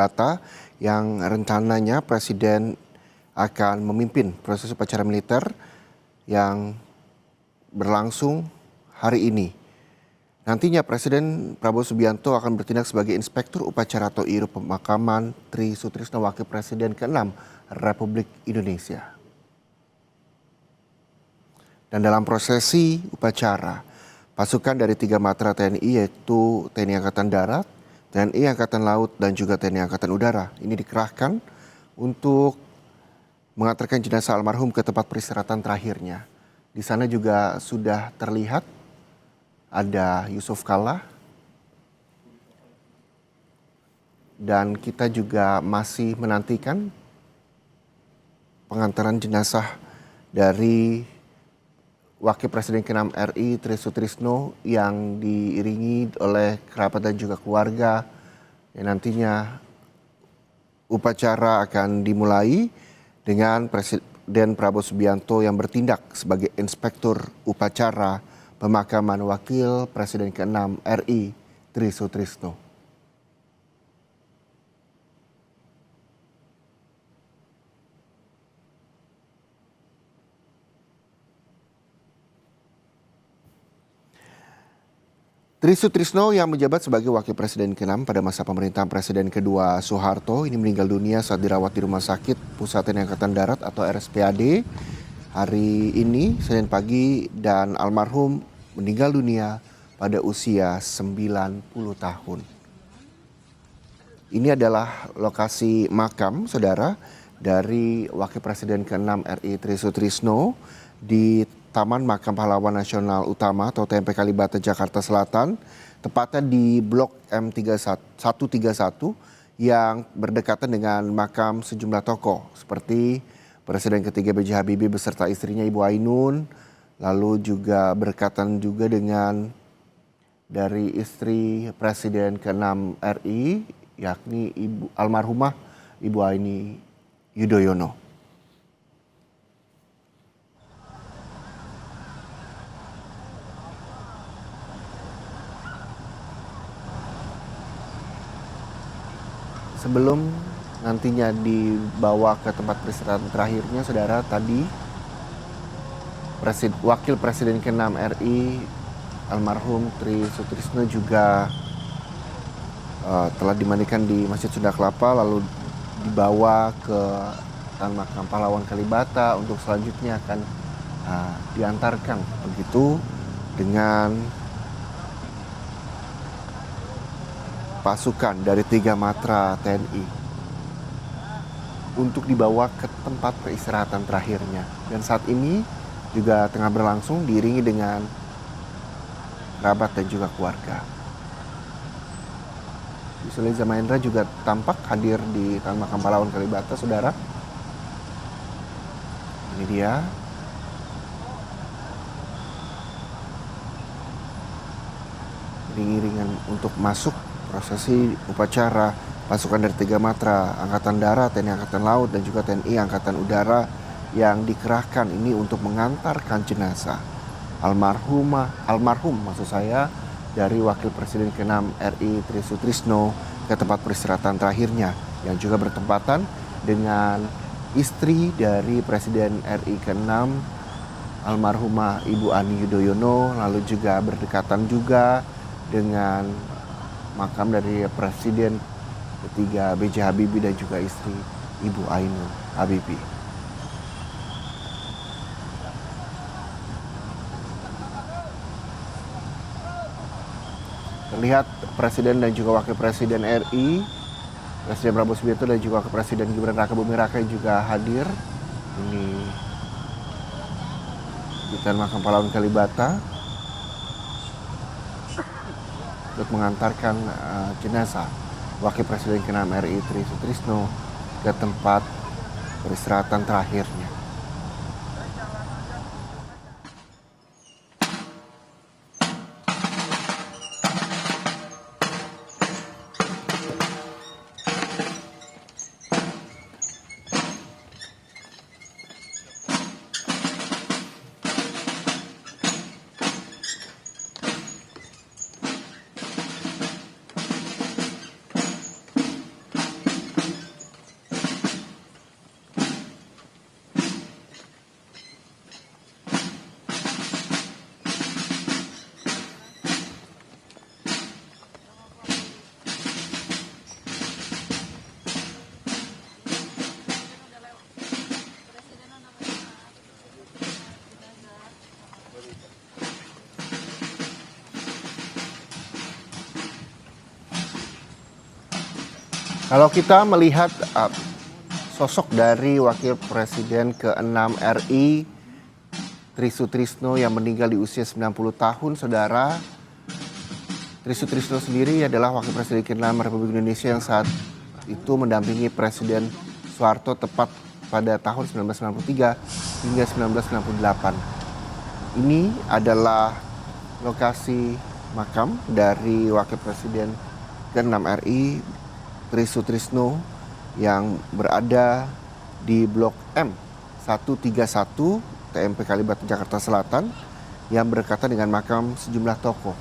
Kalibata yang rencananya Presiden akan memimpin proses upacara militer yang berlangsung hari ini. Nantinya Presiden Prabowo Subianto akan bertindak sebagai Inspektur Upacara atau IRU pemakaman Tri Sutrisno Wakil Presiden ke-6 Republik Indonesia. Dan dalam prosesi upacara, pasukan dari 3 matra TNI yaitu TNI Angkatan Darat, TNI Angkatan Laut dan juga TNI Angkatan Udara ini dikerahkan untuk mengantarkan jenazah almarhum ke tempat peristirahatan terakhirnya. Di sana juga sudah terlihat ada Yusuf Kalla dan kita juga masih menantikan pengantaran jenazah dari Wakil Presiden ke-6 RI Tri Sutrisno yang diiringi oleh kerabat dan juga keluarga. Yang nantinya upacara akan dimulai dengan Presiden Prabowo Subianto yang bertindak sebagai Inspektur Upacara pemakaman Wakil Presiden ke-6 RI Tri Sutrisno. Tri Sutrisno yang menjabat sebagai Wakil Presiden ke-6 pada masa pemerintahan Presiden kedua Soeharto ini meninggal dunia saat dirawat di Rumah Sakit Pusat TNI Angkatan Darat atau RSPAD hari ini Senin pagi dan almarhum meninggal dunia pada usia 90 tahun. Ini adalah lokasi makam saudara dari Wakil Presiden ke-6 RI Tri Sutrisno di Taman Makam Pahlawan Nasional Utama atau TMP Kalibata Jakarta Selatan, tepatnya di Blok M131 yang berdekatan dengan makam sejumlah tokoh seperti Presiden ketiga B.J. Habibie beserta istrinya Ibu Ainun, lalu juga berdekatan juga dengan dari istri Presiden ke-6 RI yakni almarhumah Ibu Aini Yudhoyono. Sebelum nantinya dibawa ke tempat peristirahatan terakhirnya, saudara, tadi Wakil Presiden ke-6 RI almarhum Tri Sutrisno juga telah dimandikan di Masjid Sunda Kelapa lalu dibawa ke Taman Makam Pahlawan Kalibata untuk selanjutnya akan diantarkan begitu dengan pasukan dari 3 matra TNI untuk dibawa ke tempat peristirahatan terakhirnya. Dan saat ini juga tengah berlangsung diiringi dengan kerabat dan juga keluarga. Yusril Iza Mahendra juga tampak hadir di Taman Makam Pahlawan Kalibata, saudara. Ini dia. Iring-iringan untuk masuk prosesi upacara pasukan dari 3 matra Angkatan Darat, TNI Angkatan Laut dan juga TNI Angkatan Udara yang dikerahkan ini untuk mengantarkan jenazah almarhum maksud saya dari Wakil Presiden ke-6 RI Tri Sutrisno ke tempat peristirahatan terakhirnya yang juga bertempatan dengan istri dari Presiden RI ke-6 almarhumah Ibu Ani Yudhoyono, lalu juga berdekatan juga dengan makam dari Presiden ketiga B.J. Habibie dan juga istri Ibu Ainun Habibie. Terlihat Presiden dan juga Wakil Presiden RI, Presiden Prabowo Subianto dan juga Wakil Presiden Gibran Raka Buming Raka juga hadir. Ini di Taman Makam Pahlawan Kalibata untuk mengantarkan jenazah Wakil Presiden ke-6 RI Tri Sutrisno ke tempat peristirahatan terakhirnya. Kalau kita melihat sosok dari Wakil Presiden ke-6 RI, Trisutrisno yang meninggal di usia 90 tahun, saudara. Trisutrisno sendiri adalah Wakil Presiden ke-6 Republik Indonesia yang saat itu mendampingi Presiden Soeharto tepat pada tahun 1993 hingga 1998. Ini adalah lokasi makam dari Wakil Presiden ke-6 RI, Trisutrisno, yang berada di Blok M 131 TMP Kalibata Jakarta Selatan, yang berdekatan dengan makam sejumlah tokoh.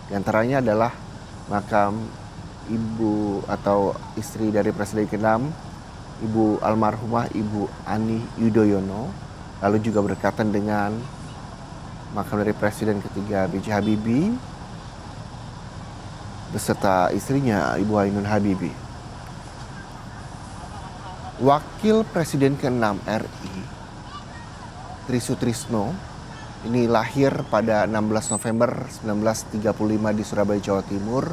Di antaranya adalah makam ibu atau istri dari Presiden ke-6, Ibu almarhumah Ibu Ani Yudhoyono, lalu juga berdekatan dengan makam dari Presiden ketiga B.J. Habibie beserta istrinya Ibu Ainun Habibie. Wakil Presiden ke-6 RI, Trisutrisno, ini lahir pada 16 November 1935 di Surabaya, Jawa Timur,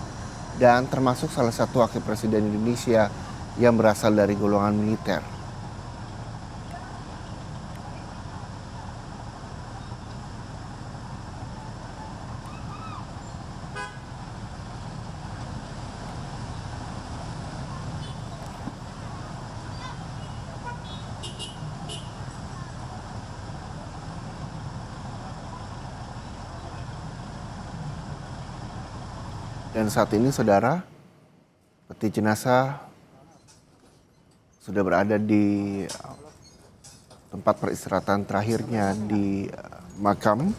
dan termasuk salah satu wakil presiden Indonesia yang berasal dari golongan militer. Dan saat ini saudara, peti jenazah sudah berada di tempat peristirahatan terakhirnya di makam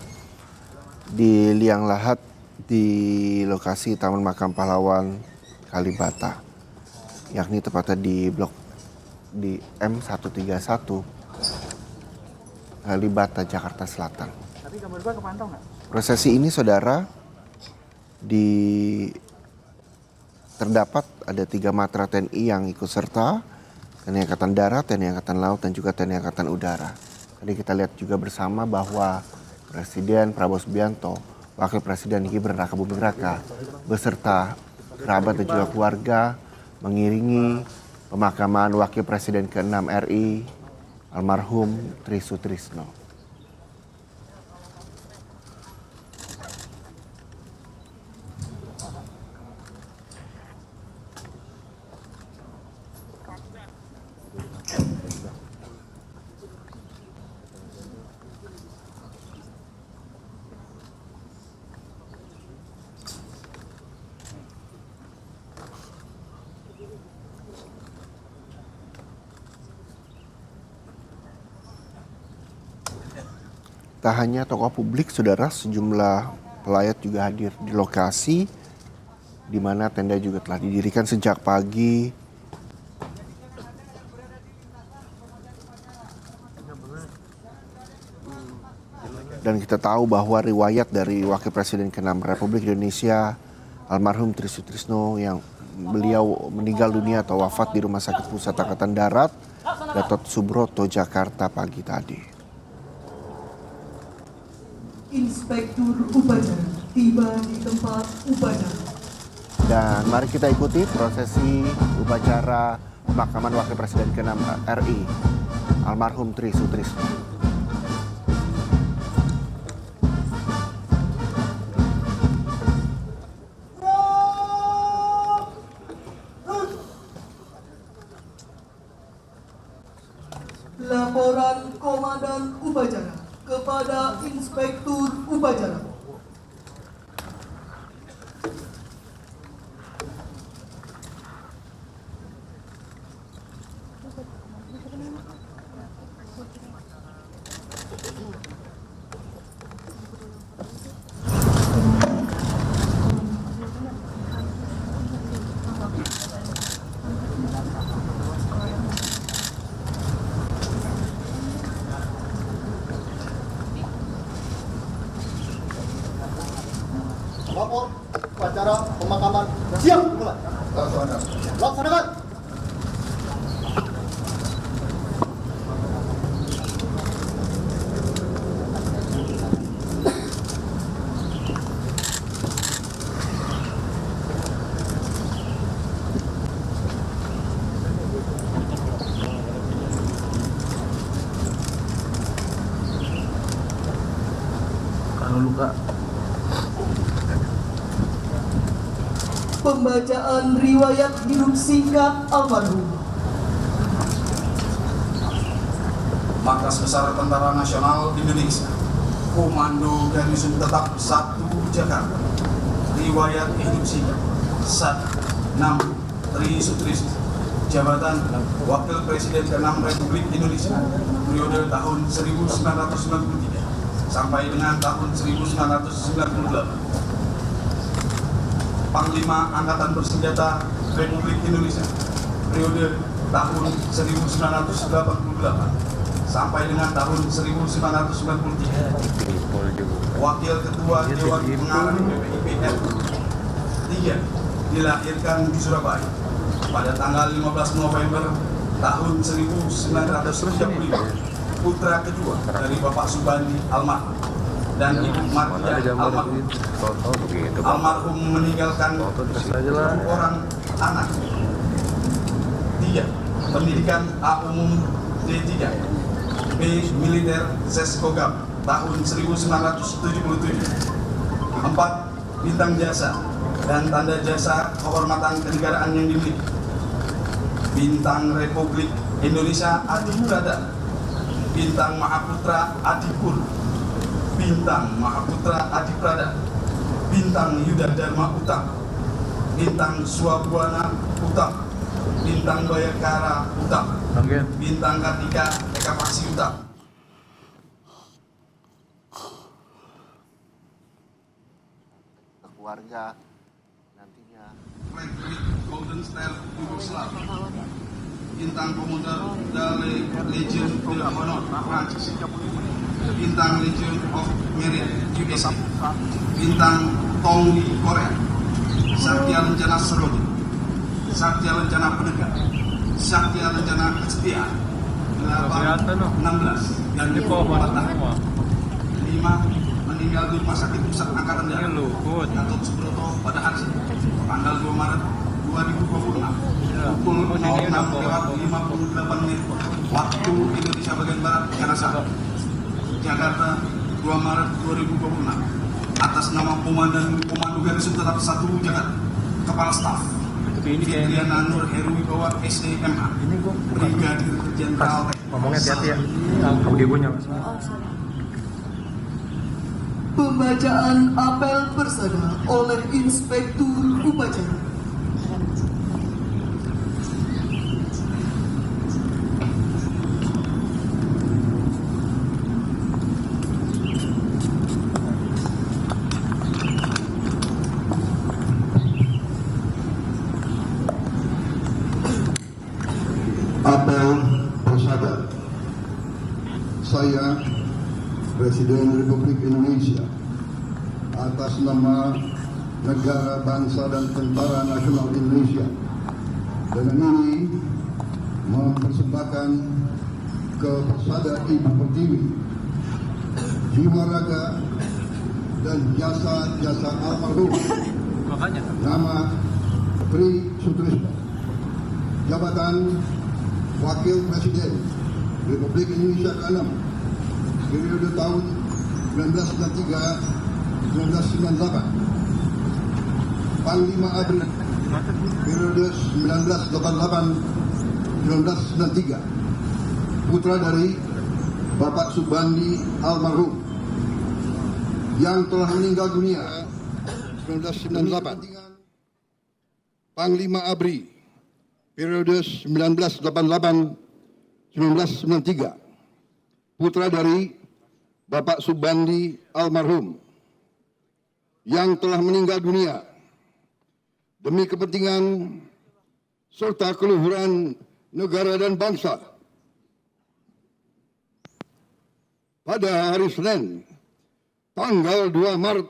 di Liang Lahat di lokasi Taman Makam Pahlawan Kalibata, yakni tepatnya di blok di M131 Kalibata, Jakarta Selatan. Tapi gambar gua kepantau nggak? Prosesi ini saudara terdapat ada 3 matra TNI yang ikut serta, TNI Angkatan Darat, TNI Angkatan Laut, dan juga TNI Angkatan Udara. Tadi kita lihat juga bersama bahwa Presiden Prabowo Subianto, Wakil Presiden Gibran Rakabuming Raka, beserta kerabat dan juga keluarga mengiringi pemakaman Wakil Presiden ke-6 RI, almarhum Trisutrisno. Tak hanya tokoh publik, saudara, sejumlah pelayat juga hadir di lokasi di mana tenda juga telah didirikan sejak pagi. Dan kita tahu bahwa riwayat dari Wakil Presiden ke-6 Republik Indonesia, almarhum Trisutrisno, yang beliau meninggal dunia atau wafat di Rumah Sakit Pusat Angkatan Darat Gatot Subroto, Jakarta pagi tadi. Inspektur Upacara tiba di tempat upacara. Dan mari kita ikuti prosesi upacara pemakaman Wakil Presiden ke-6 RI, almarhum Trisutrisno. Laporan Komandan Upacara kepada Inspektur Upacara. Lapor upacara pemakaman siap mulai. Laksanakan. luka. Pembacaan riwayat hidup singkat almarhum. Markas Besar Tentara Nasional Indonesia, Komando Garnisun Tetap 1 Jakarta. Riwayat hidup singkat 1. Nama Tri Sutrisno, jabatan Wakil Presiden ke-6 Republik Indonesia, periode tahun 1993 sampai dengan tahun 1998. Panglima Angkatan Bersenjata Republik Indonesia, periode tahun 1988 sampai dengan tahun 1993. Wakil Ketua Dewan Pengarah BPIP RI. 3. Dilahirkan di Surabaya pada tanggal 15 November tahun 1935. Putra kedua dari Bapak Subandi almarhum dan Ibu Martia almarhum. Almarhum meninggalkan 10 orang anak. 3. Pendidikan A umum D3, B militer Seskogam tahun 1977. 4. Bintang jasa dan tanda jasa kehormatan kenegaraan yang dimiliki. Bintang Republik Indonesia Adi Prada, Bintang Mahaputra Adipur, Bintang Mahaputra Adi Prada, Bintang Yuda Dharma Utama, Bintang Swabwana Utama, Bintang Bayakara Utama, Bintang Kartika Eka Paksi Utama. Keluarga nantinya. Frederick Golden Star Yugoslavia, Bintang Komuter Legion de Honor Prancis, Bintang Legion of Merit USA, Bintang Tonggi Korea, Satya Lencana Seroja, Satya Lencana Penegak, Satya Lencana Kesetiaan 16 dan 24 tahun. 5. Meninggal di Rumah Sakit Pusat Angkatan Darat Gatot Subroto pada hari Senin tanggal 2 Maret 2026 pukul 06.58 waktu Indonesia bagian Barat Jakarta, Jakarta 2 Maret 2026 atas nama Komando Garnisun Tetap 1 Jakarta, Kepala Staf Fitriana Nur Heruwibawa SDMA, Brigadir Jenderal Ngomongnya hati-hati ya. Audio gue nyala. Pembacaan apel persada oleh Inspektur Upacara. Apel persada. Saya, Presiden Republik Indonesia, atas nama negara, bangsa, dan Tentara Nasional Indonesia, dengan ini mempersembahkan ke persada Ibu Pertiwi jiwa raga dan jasa-jasa almarhum nama Tri Sutrisno, jabatan Wakil Presiden Republik Indonesia ke-6 periode tahun 1993-1998, Panglima ABRI periode 1988-1993, putra dari Bapak Subandi almarhum yang telah meninggal dunia 1998, Panglima ABRI periode 1988-1993, putra dari Bapak Subandi almarhum yang telah meninggal dunia demi kepentingan serta keluhuran negara dan bangsa pada hari Senin tanggal 2 Maret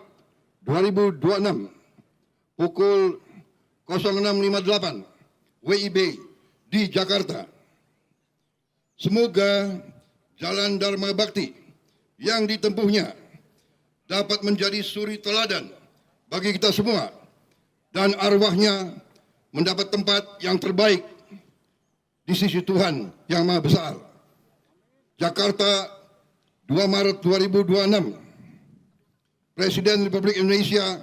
2026 pukul 06.58 WIB di Jakarta. Semoga jalan Dharma Bakti yang ditempuhnya dapat menjadi suri teladan bagi kita semua dan arwahnya mendapat tempat yang terbaik di sisi Tuhan yang Maha Besar. Jakarta, 2 Maret 2026. Presiden Republik Indonesia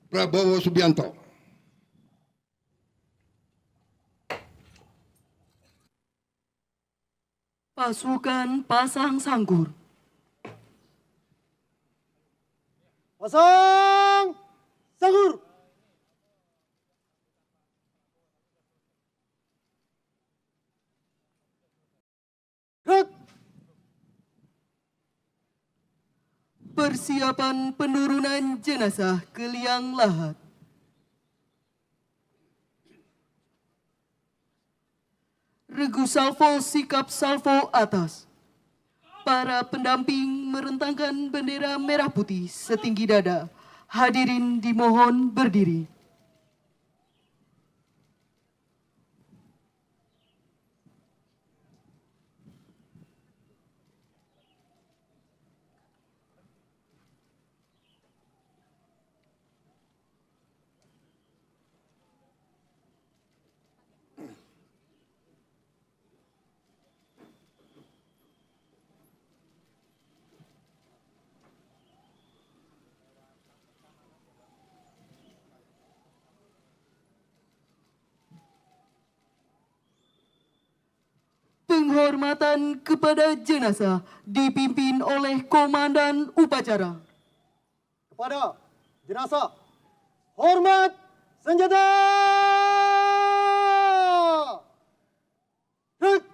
Prabowo Subianto. Pasukan pasang sangkur. Pasang sanggur. Gerak. Persiapan penurunan jenazah ke liang lahat. Regu salvo sikap salvo atas. Para pendamping merentangkan bendera merah putih setinggi dada. Hadirin dimohon berdiri. Penghormatan kepada jenazah dipimpin oleh Komandan Upacara. Kepada jenazah, hormat senjata. Gerak.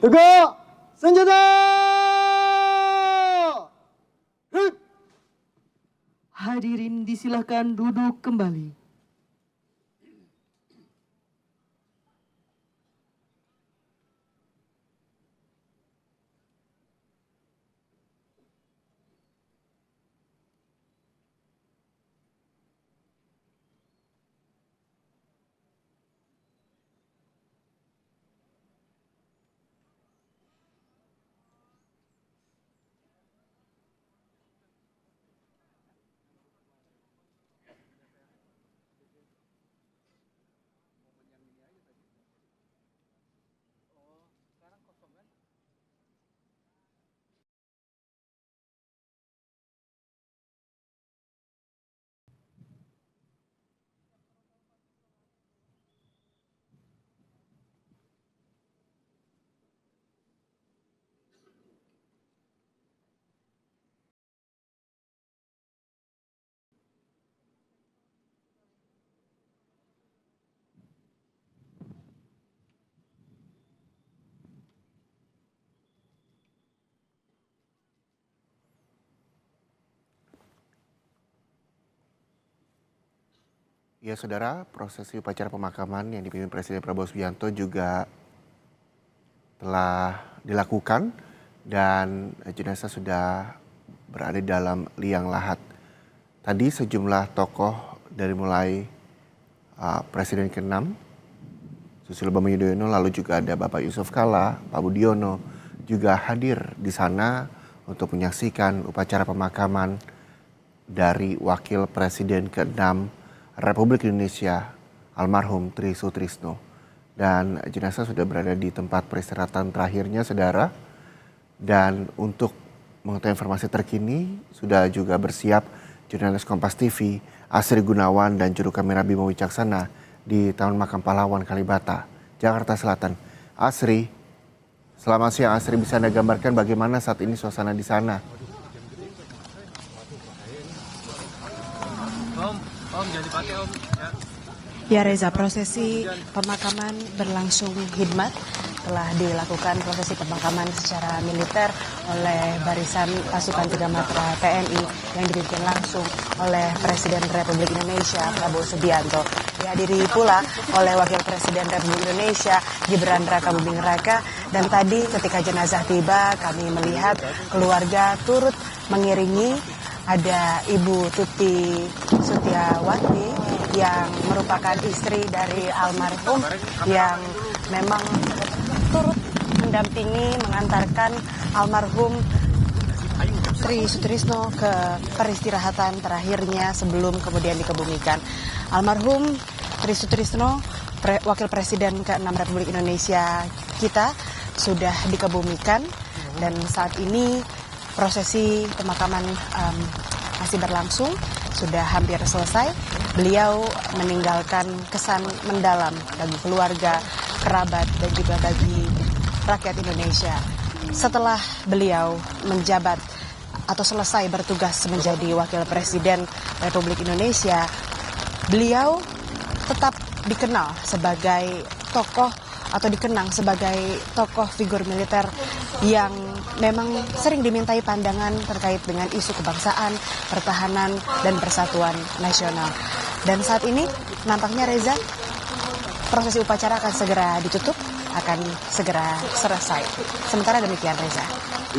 Tegak senjata. Gerak. Hadirin disilakan duduk kembali. Ya saudara, prosesi upacara pemakaman yang dipimpin Presiden Prabowo Subianto juga telah dilakukan dan jenazah sudah berada dalam liang lahat. Tadi sejumlah tokoh dari mulai Presiden ke-6 Susilo Bambang Yudhoyono, lalu juga ada Bapak Yusuf Kalla, Pak Budiono juga hadir di sana untuk menyaksikan upacara pemakaman dari Wakil Presiden ke-6 Republik Indonesia almarhum Tri Sutrisno. Dan jenazah sudah berada di tempat peristirahatan terakhirnya saudara. Dan untuk mengetahui informasi terkini sudah juga bersiap jurnalis Kompas TV Asri Gunawan dan juru kamera Bimo Wicaksana di Taman Makam Pahlawan Kalibata, Jakarta Selatan. Asri, selamat siang Asri, bisa Anda gambarkan bagaimana saat ini suasana di sana? Om jangan dipakai om. Ya Reza, prosesi pemakaman berlangsung hikmat telah dilakukan prosesi pemakaman secara militer oleh barisan pasukan 3 Matra TNI yang dipimpin langsung oleh Presiden Republik Indonesia Prabowo Subianto. Dihadiri pula oleh Wakil Presiden Republik Indonesia Gibran Raka Buming Raka, dan tadi ketika jenazah tiba kami melihat keluarga turut mengiringi. Ada Ibu Tuti Sutiawati yang merupakan istri dari almarhum yang memang turut mendampingi mengantarkan almarhum Tri Sutrisno ke peristirahatan terakhirnya sebelum kemudian dikebumikan. Almarhum Tri Sutrisno, Wakil Presiden ke-6 Republik Indonesia kita, sudah dikebumikan dan saat ini prosesi pemakaman masih berlangsung, sudah hampir selesai. Beliau meninggalkan kesan mendalam bagi keluarga, kerabat, dan juga bagi rakyat Indonesia. Setelah beliau menjabat atau selesai bertugas menjadi Wakil Presiden Republik Indonesia, beliau tetap dikenal sebagai tokoh atau dikenang sebagai tokoh figur militer yang memang sering dimintai pandangan terkait dengan isu kebangsaan, pertahanan, dan persatuan nasional. Dan saat ini nampaknya Reza, prosesi upacara akan segera ditutup, akan segera selesai. Sementara demikian Reza.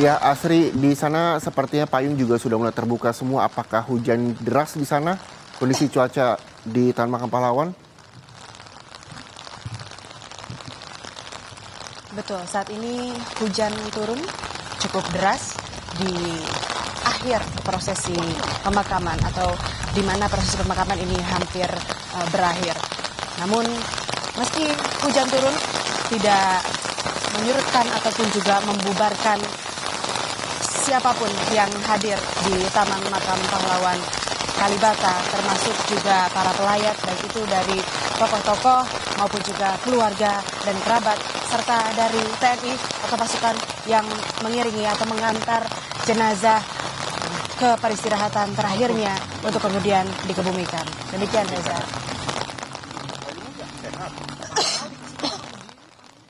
Ya, Asri, di sana sepertinya payung juga sudah mulai terbuka semua. Apakah hujan deras di sana? Kondisi cuaca di Taman Makam Pahlawan? Betul, saat ini hujan turun cukup deras di akhir prosesi pemakaman atau di mana prosesi pemakaman ini hampir berakhir. Namun meski hujan turun tidak menyurutkan ataupun juga membubarkan siapapun yang hadir di Taman Makam Pahlawan Kalibata, termasuk juga para pelayat, baik itu dari tokoh-tokoh maupun juga keluarga dan kerabat, serta dari TNI atau pasukan yang mengiringi atau mengantar jenazah ke peristirahatan terakhirnya untuk kemudian dikebumikan. Demikian Reza.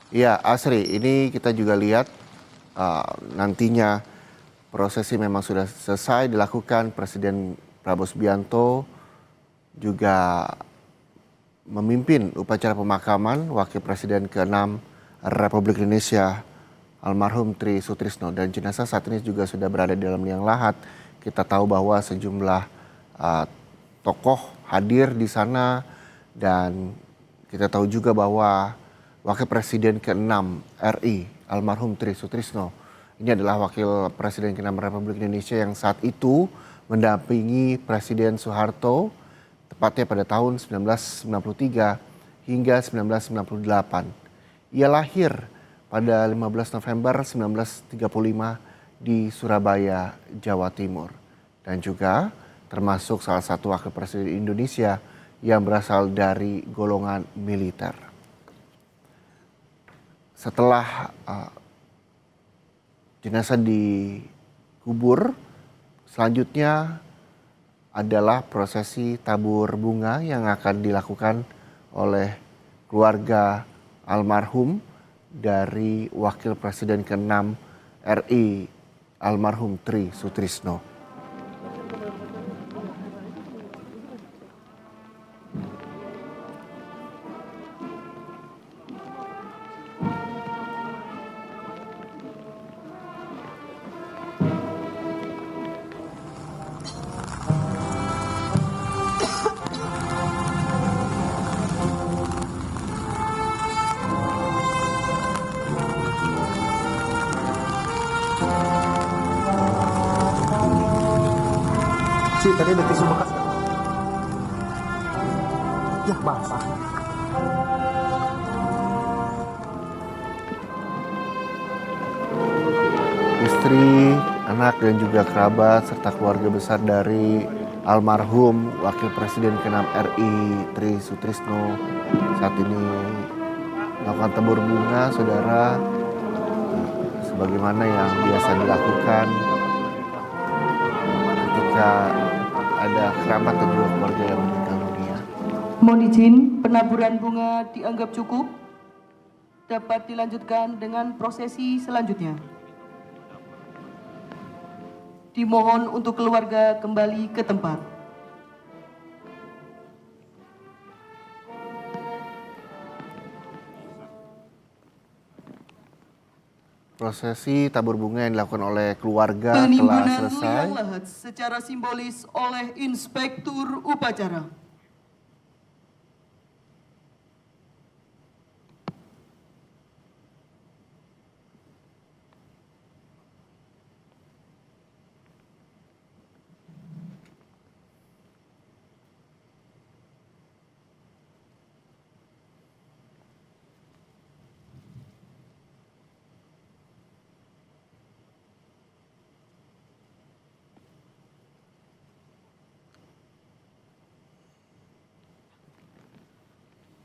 Ya, Asri, ini kita juga lihat nantinya prosesi memang sudah selesai dilakukan. Presiden Prabowo Subianto juga memimpin upacara pemakaman Wakil Presiden ke-6 Republik Indonesia almarhum Tri Sutrisno, dan jenazah saat ini juga sudah berada di dalam liang lahat. Kita tahu bahwa sejumlah tokoh hadir di sana, dan kita tahu juga bahwa Wakil Presiden ke-6 RI almarhum Tri Sutrisno ini adalah Wakil Presiden ke-6 Republik Indonesia yang saat itu mendampingi Presiden Soeharto tepatnya pada tahun 1993 hingga 1998. Ia lahir pada 15 November 1935 di Surabaya, Jawa Timur, dan juga termasuk salah satu Wakil Presiden Indonesia yang berasal dari golongan militer. Setelah jenazah dikubur, selanjutnya adalah prosesi tabur bunga yang akan dilakukan oleh keluarga almarhum dari Wakil Presiden ke-6 RI almarhum Tri Sutrisno. Si, tadi ada tisu bekas kan? Ya, basah. Istri, anak, dan juga kerabat serta keluarga besar dari almarhum Wakil Presiden ke-6 RI Tri Sutrisno saat ini melakukan tabur bunga, saudara, sebagaimana yang biasa dilakukan ketika ada kerabat dan juga keluarga yang meninggal dunia. Mohon izin, penaburan bunga dianggap cukup. dapat dilanjutkan dengan prosesi selanjutnya. Dimohon untuk keluarga kembali ke tempat. Prosesi tabur bunga yang dilakukan oleh keluarga telah Penimbunan selesai. liang lahat secara simbolis oleh Inspektur Upacara.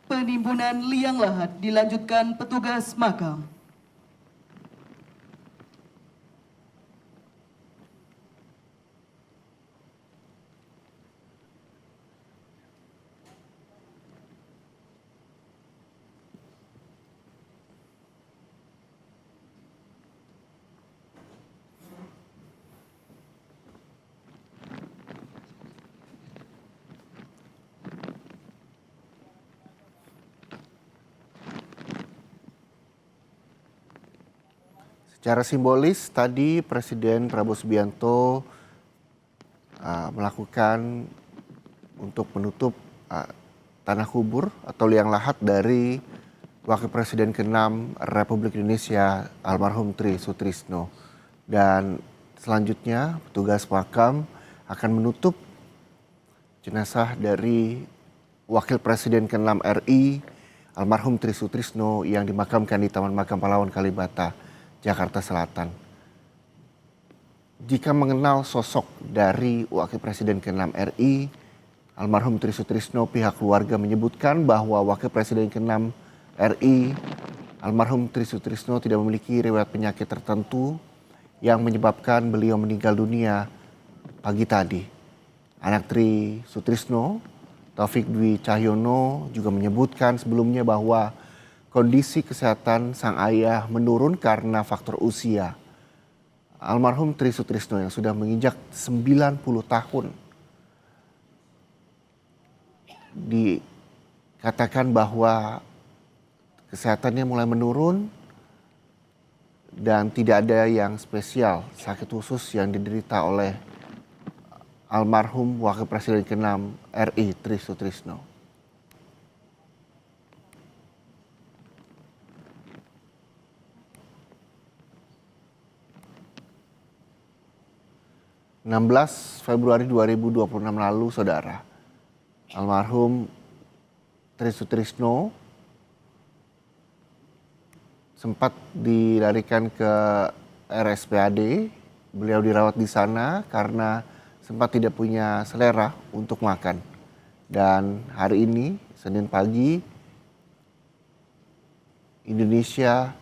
Penimbunan liang lahat dilanjutkan petugas makam. Secara simbolis tadi Presiden Prabowo Subianto melakukan untuk menutup tanah kubur atau liang lahat dari Wakil Presiden ke-6 Republik Indonesia almarhum Tri Sutrisno. Dan selanjutnya petugas makam akan menutup jenazah dari Wakil Presiden ke-6 RI almarhum Tri Sutrisno yang dimakamkan di Taman Makam Pahlawan Kalibata, Jakarta Selatan. Jika mengenal sosok dari Wakil Presiden ke-6 RI almarhum Tri Sutrisno, pihak keluarga menyebutkan bahwa Wakil Presiden ke-6 RI almarhum Tri Sutrisno tidak memiliki riwayat penyakit tertentu yang menyebabkan beliau meninggal dunia pagi tadi. Anak Tri Sutrisno, Taufik Dwi Cahyono, juga menyebutkan sebelumnya bahwa kondisi kesehatan sang ayah menurun karena faktor usia. Almarhum Tri Sutrisno yang sudah menginjak 90 tahun dikatakan bahwa kesehatannya mulai menurun dan tidak ada yang spesial sakit khusus yang diderita oleh almarhum Wakil Presiden ke-6 RI Tri Sutrisno. Februari 2026 lalu, saudara, almarhum Tri Sutrisno sempat dilarikan ke RSPAD. Beliau dirawat di sana karena sempat tidak punya selera untuk makan. Dan hari ini, Senin pagi, Indonesia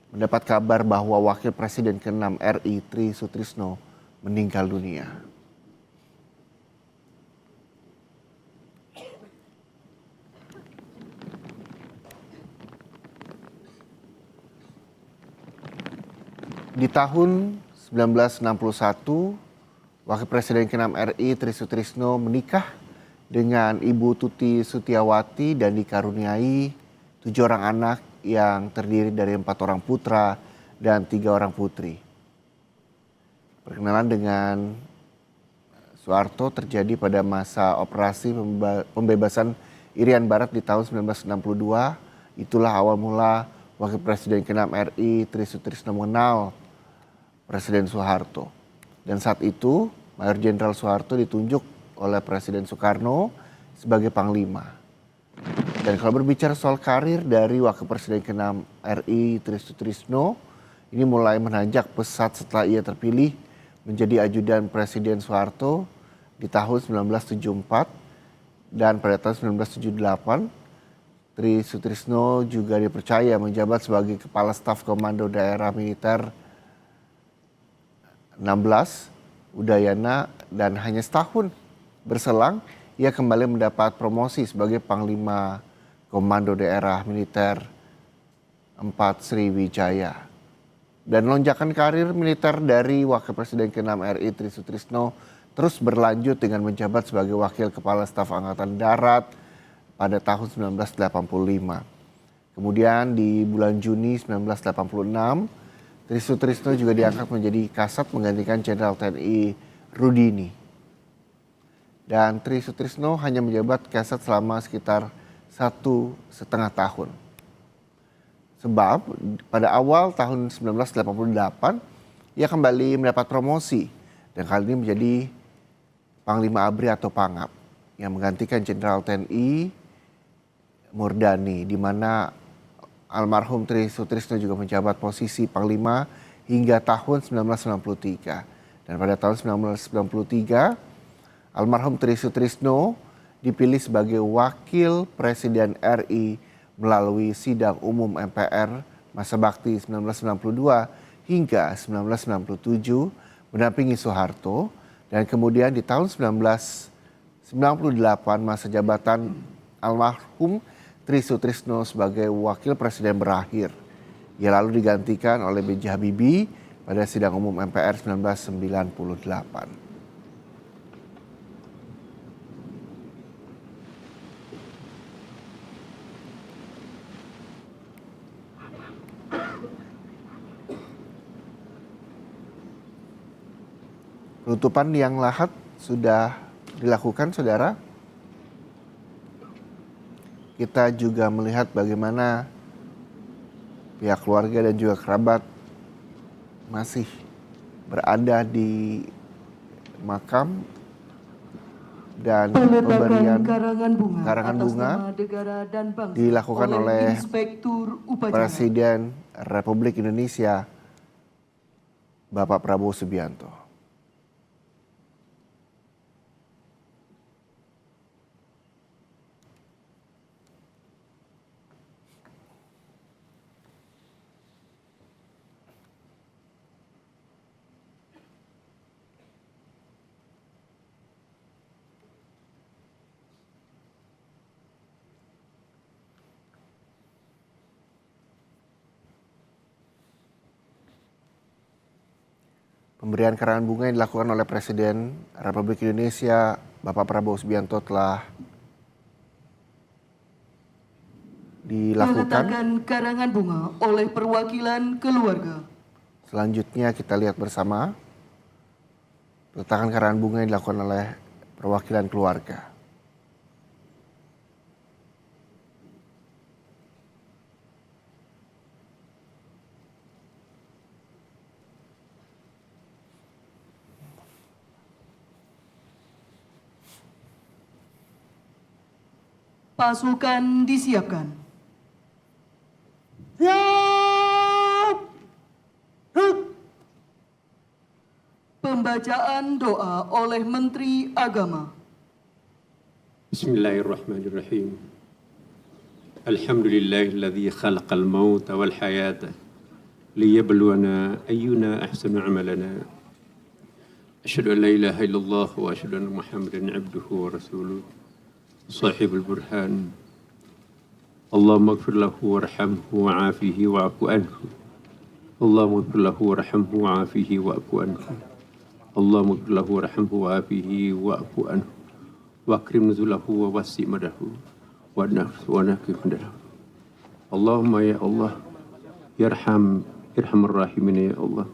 mendapat kabar bahwa Wakil Presiden ke-6 RI Tri Sutrisno meninggal dunia. Di tahun 1961, Wakil Presiden ke-6 RI Tri Sutrisno menikah dengan Ibu Tuti Sutiawati dan dikaruniai 7 orang anak yang terdiri dari 4 orang putra dan 3 orang putri. Perkenalan dengan Soeharto terjadi pada masa operasi pembebasan Irian Barat di tahun 1962. Itulah awal mula Wakil Presiden ke-6 RI Tri Sutrisno mengenal Presiden Soeharto. Dan saat itu Mayor Jenderal Soeharto ditunjuk oleh Presiden Soekarno sebagai Panglima. Dan kalau berbicara soal karir dari Wakil Presiden ke-6 RI Tri Sutrisno, ini mulai menanjak pesat setelah ia terpilih menjadi ajudan Presiden Soeharto di tahun 1974. Dan pada tahun 1978, Tri Sutrisno juga dipercaya menjabat sebagai Kepala Staf Komando Daerah Militer 16 Udayana, dan hanya setahun berselang ia kembali mendapat promosi sebagai Panglima Komando Daerah Militer 4 Sriwijaya. Dan lonjakan karir militer dari Wakil Presiden ke-6 RI Tri Sutrisno terus berlanjut dengan menjabat sebagai Wakil Kepala Staf Angkatan Darat pada tahun 1985. Kemudian di bulan Juni 1986, Tri Sutrisno juga diangkat menjadi Kasat menggantikan Jenderal TNI Rudini. Dan Tri Sutrisno hanya menjabat Kasat selama sekitar 1,5 tahun. Sebab pada awal tahun 1988 ia kembali mendapat promosi dan kali ini menjadi Panglima ABRI atau Pangap yang menggantikan Jenderal TNI Murdani, di mana almarhum Tri Sutrisno juga menjabat posisi Panglima hingga tahun 1993. Dan pada tahun 1993 almarhum Tri Sutrisno dipilih sebagai Wakil Presiden RI melalui sidang umum MPR masa bakti 1992 hingga 1997 mendampingi Soeharto, dan kemudian di tahun 1998 masa jabatan almarhum Tri Sutrisno sebagai Wakil Presiden berakhir. Ia lalu digantikan oleh B.J. Habibie pada sidang umum MPR 1998. Penutupan liang lahat sudah dilakukan, saudara. Kita juga melihat bagaimana pihak keluarga dan juga kerabat masih berada di makam dan pemberian karangan bunga dilakukan oleh Presiden Republik Indonesia Bapak Prabowo Subianto. Pemberian karangan bunga yang dilakukan oleh Presiden Republik Indonesia Bapak Prabowo Subianto telah dilakukan. Meletakkan karangan bunga oleh perwakilan keluarga. Selanjutnya kita lihat bersama peletakan karangan bunga yang dilakukan oleh perwakilan keluarga. Pasukan disiapkan. Siap! Rut! Pembacaan doa oleh Menteri Agama. Bismillahirrahmanirrahim. Alhamdulillahilladzi khalaqal mauta wal hayata liyabluwana ayyuna ahsanu amalana. Asyhadu an la ilaha illallah wa asyhadu anna Muhammadan abduhu wa rasuluh. Sahibul burhan. Allahumma ighfir lahu warhamhu wa'afihi wa'fu anhu. Allahumma ighfir lahu warhamhu wa'afihi wa'fu anhu. Allahumma ighfir lahu warhamhu wa'afihi wa'fu anhu. Wa akrim nuzulahu wa wasi' madahu wa nakif madahu. Allahumma ya Allah irhamar rahimin ya Allah.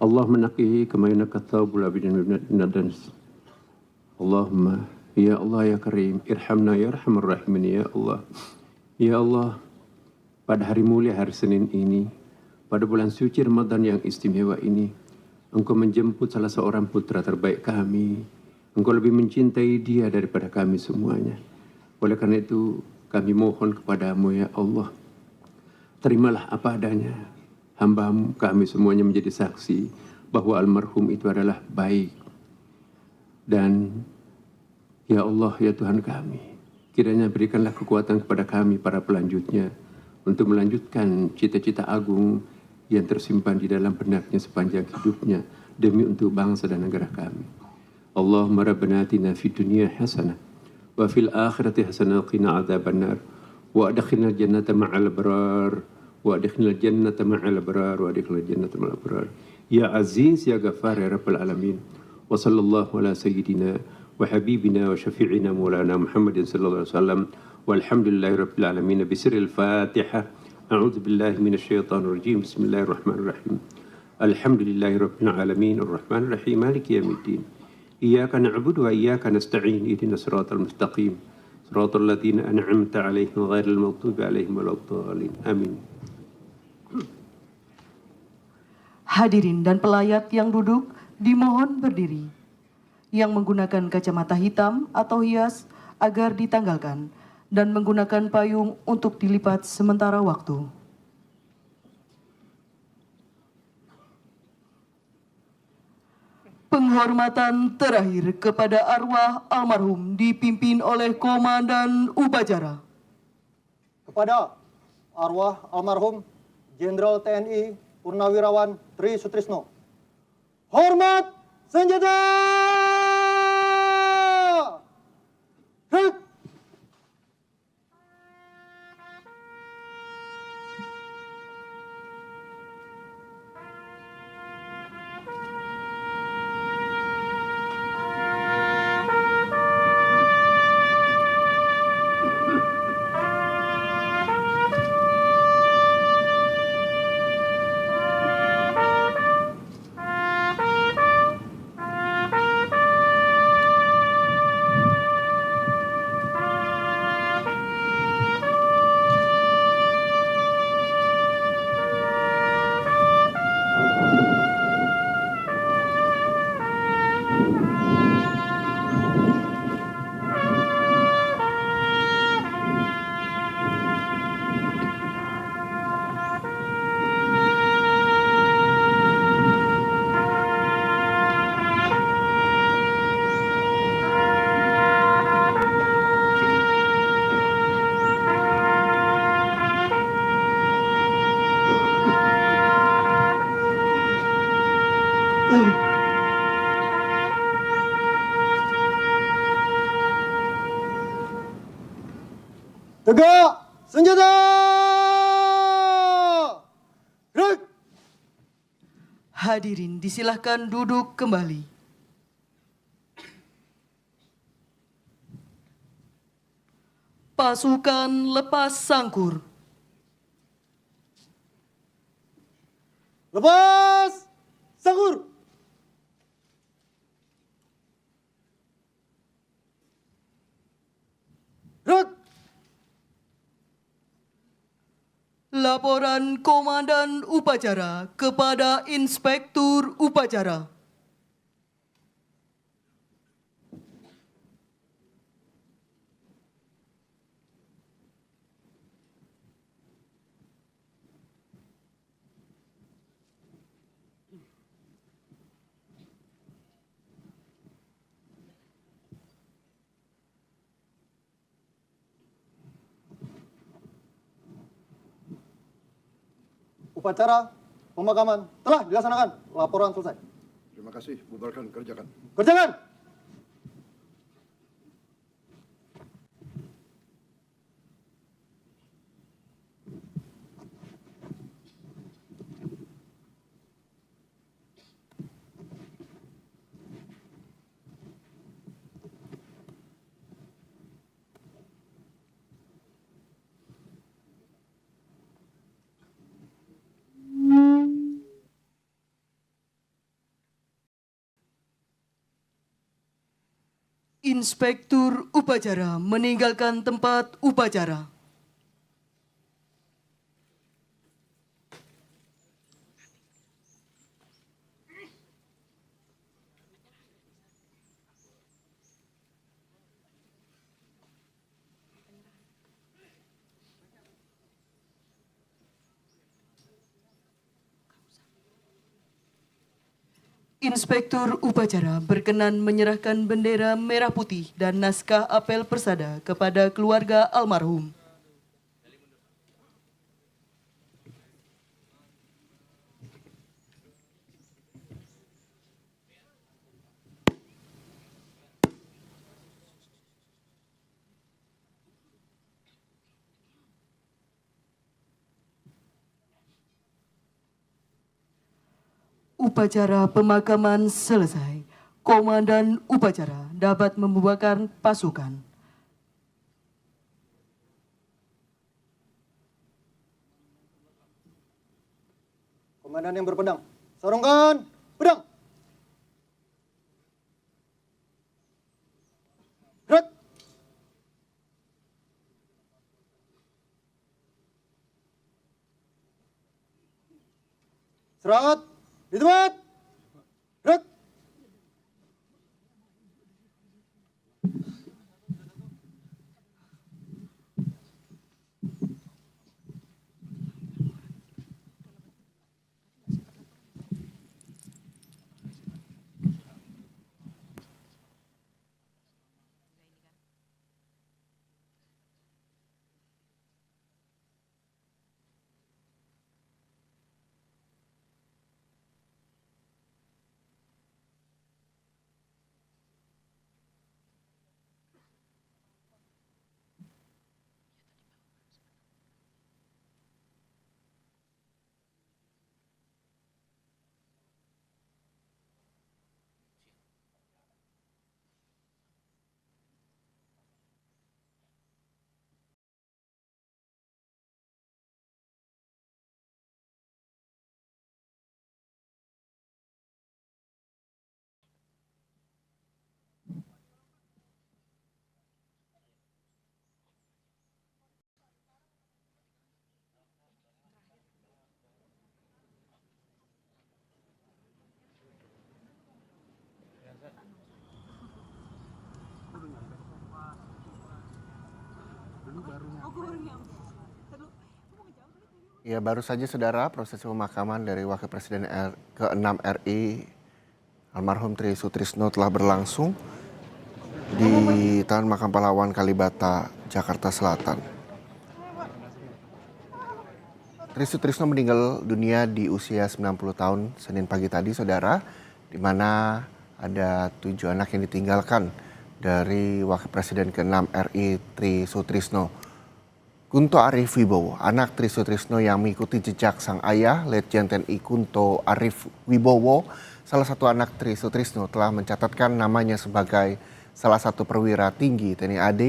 Allahumma naqihi kama yunaqqa thawbul abidin min ad-dans. Allahumma ya Allah ya Karim, irhamna ya Arhamar Rahimin ya Allah. Ya Allah, pada hari mulia hari Senin ini, pada bulan suci Ramadan yang istimewa ini, Engkau menjemput salah seorang putra terbaik kami. Engkau lebih mencintai dia daripada kami semuanya. Oleh karena itu, kami mohon kepadamu ya Allah, terimalah apa adanya. Hamba-Mu kami semuanya menjadi saksi bahwa almarhum itu adalah baik. Dan ya Allah, ya Tuhan kami, kiranya berikanlah kekuatan kepada kami para pelanjutnya untuk melanjutkan cita-cita agung yang tersimpan di dalam benaknya sepanjang hidupnya demi untuk bangsa dan negara kami. Allahumma rabbana atina fid dunya hasanah wa fil akhirati hasanah wa qina adzaban nar wa adkhilna jannata ma'al abrar wa adkhilna jannata ma'al abrar wa adkhilna jannata ma'al abrar ya aziz ya ghaffar ya rabbal alamin wa sallallahu ala sayyidina wa habibina wa syafi'ina maulana Muhammadin sallallahu alaihi wasallam walhamdulillahi rabbil alamin bisirril fatihah a'udzu billahi minasy syaithanir rajim bismillahirrahmanirrahim alhamdulillahi rabbil alamin arrahmanir rahim maliki yaumiddin iyyaka na'budu wa iyyaka nasta'in ihdinas siratal mustaqim siratal ladzina an'amta 'alaihim ghairil maghdubi 'alaihim waladdallin amin. Hadirin dan pelayat yang duduk dimohon berdiri. Yang menggunakan kacamata hitam atau hias agar ditanggalkan dan menggunakan payung untuk dilipat sementara waktu. Penghormatan terakhir kepada arwah almarhum dipimpin oleh Komandan Upacara. Kepada arwah almarhum Jenderal TNI Purnawirawan Tri Sutrisno. Hormat senjata! Hek! Tegak senjata! Hek! Hadirin disilahkan duduk kembali. Pasukan lepas sangkur. Lepas sangkur! Rut! Laporan Komandan Upacara kepada Inspektur Upacara. Upacara pemakaman telah dilaksanakan. Laporan selesai. Terima kasih, bubarkan, kerjakan. Kerjakan! Inspektur Upacara meninggalkan tempat upacara. Inspektur Upacara berkenan menyerahkan bendera merah putih dan naskah apel persada kepada keluarga almarhum. upacara pemakaman selesai, komandan upacara dapat membubarkan pasukan. Komandan yang berpedang, sorongkan pedang. Gerak. Serat, di tempat. Gerak. Ya, baru saja saudara proses pemakaman dari Wakil Presiden ke-6 RI almarhum Tri Sutrisno telah berlangsung di Taman Makam Pahlawan Kalibata, Jakarta Selatan. Tri Sutrisno meninggal dunia di usia 90 tahun Senin pagi tadi saudara, di mana ada 7 anak yang ditinggalkan dari Wakil Presiden ke-6 RI Tri Sutrisno. Kunto Arif Wibowo, anak Tri Sutrisno yang mengikuti jejak sang ayah, Letjen TNI Kunto Arif Wibowo, salah satu anak Tri Sutrisno telah mencatatkan namanya sebagai salah satu perwira tinggi TNI AD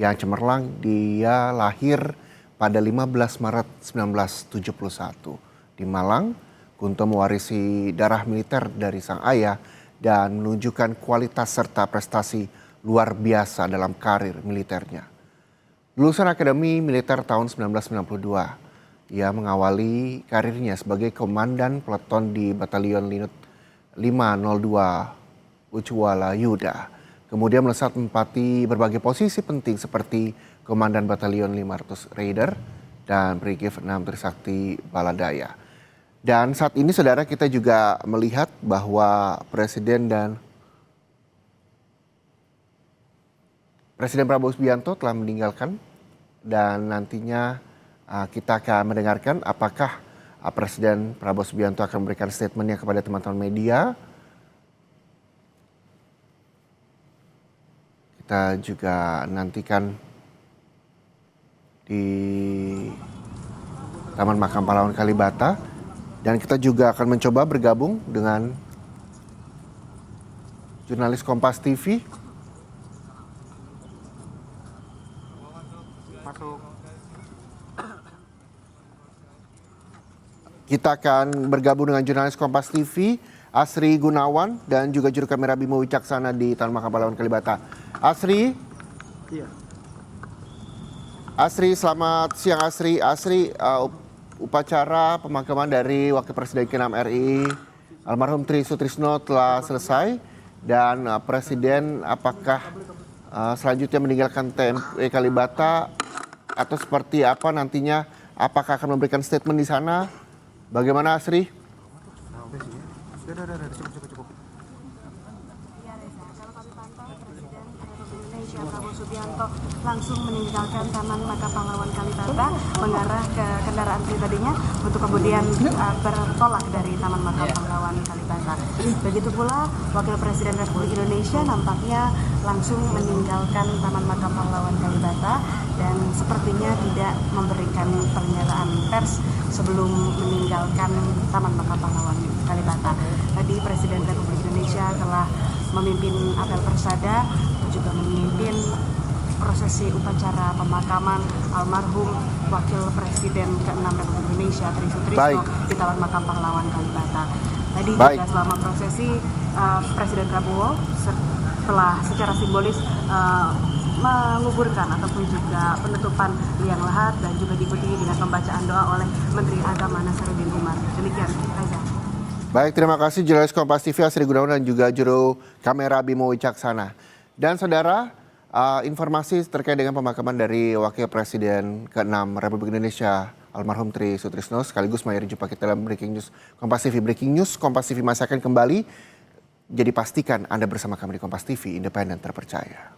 yang cemerlang. Dia lahir pada 15 Maret 1971 di Malang. Kunto mewarisi darah militer dari sang ayah dan menunjukkan kualitas serta prestasi luar biasa dalam karir militernya. Lulusan Akademi Militer tahun 1992, ia mengawali karirnya sebagai komandan peleton di Batalion Linut 502 Ucuwala Yuda. Kemudian melesat menempati berbagai posisi penting seperti Komandan Batalion 500 Raider dan Brigif 6 Trisakti Baladaya. Dan saat ini saudara kita juga melihat bahwa Presiden Prabowo Subianto telah meninggalkan dan nantinya kita akan mendengarkan apakah Presiden Prabowo Subianto akan memberikan statementnya kepada teman-teman media. Kita juga nantikan di Taman Makam Pahlawan Kalibata dan kita juga akan mencoba bergabung dengan jurnalis Kompas TV. Kita akan bergabung dengan jurnalis Kompas TV, Asri Gunawan, dan juga juru kamera Bimo Wicaksana di Taman Makam Pahlawan Kalibata. Asri? Iya. Asri, selamat siang Asri. Asri, upacara pemakaman dari Wakil Presiden ke-6 RI, almarhum Tri Sutrisno telah selesai. Dan Presiden apakah selanjutnya meninggalkan TMP Kalibata atau seperti apa nantinya? Apakah akan memberikan statement di sana? Bagaimana Asri? Prabowo Subianto langsung meninggalkan Taman Makam Pahlawan Kalibata mengarah ke kendaraan pribadinya untuk kemudian bertolak dari Taman Makam Pahlawan Kalibata. Begitu pula Wakil Presiden Republik Indonesia nampaknya langsung meninggalkan Taman Makam Pahlawan Kalibata dan sepertinya tidak memberikan pernyataan pers sebelum meninggalkan Taman Makam Pahlawan Kalibata. tadi Presiden Republik Indonesia telah memimpin apel persada, juga memimpin prosesi upacara pemakaman almarhum Wakil Presiden ke-6 Republik Indonesia Tri Sutrisno di Taman Makam Pahlawan Kalibata. Tadi juga selama prosesi Presiden Prabowo telah secara simbolis menguburkan ataupun juga penutupan liang lahat dan juga diikuti dengan pembacaan doa oleh Menteri Agama Nasaruddin Umar. Demikian, Reza. Baik, terima kasih jurnalis Kompas TV Asri Gunawan dan juga juru kamera Bimo Wicaksana. Dan saudara, informasi terkait dengan pemakaman dari Wakil Presiden ke-6 Republik Indonesia almarhum Tri Sutrisno sekaligus mengakhiri jumpa kita dalam Breaking News Kompas TV. Breaking News Kompas TV masih akan kembali. Jadi pastikan Anda bersama kami di Kompas TV, independen terpercaya.